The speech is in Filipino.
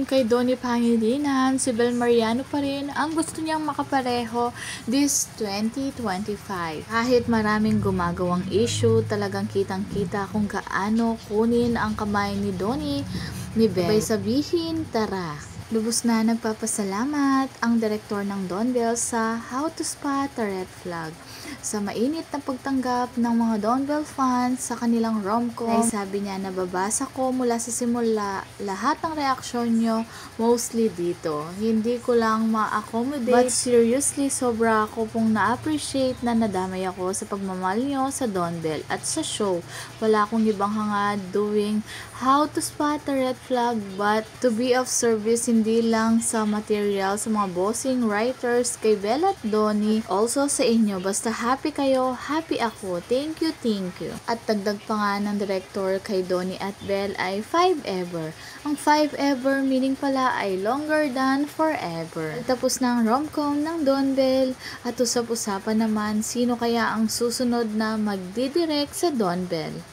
ngayon kay Donnie Pangilinan, si Bel Mariano pa rin ang gusto niyang makapareho this 2025. Kahit maraming gumagawang issue, talagang kitang-kita kung gaano kunin ang kamay ni Donnie ni Bel. Sabay sabihin, tara. Lubos na nagpapasalamat ang direktor ng Don Bell sa How to Spot a Red Flag sa mainit na pagtanggap ng mga Don Bell fans sa kanilang rom-com. Ay sabi niya, nababasa ko mula sa simula lahat ng reaksyon nyo, mostly dito. Hindi ko lang ma-accommodate, but seriously, sobra ako pong na-appreciate na nadamay ako sa pagmamahal nyo sa Don Bell at sa show. Wala akong ibang hangad doing How to Spot a Red Flag but to be of service, hindi lang sa material, sa mga bossing writers, kay Bella at Donnie, also sa inyo. Basta happy kayo, happy ako. Thank you, thank you. At dagdag pa nga ng director kay Donnie at Belle ay 5 ever. Ang 5 ever meaning pala ay longer than forever. Tapos na ang rom-com ng Don Bell at usap-usapan naman sino kaya ang susunod na magdidirect sa Don Bell.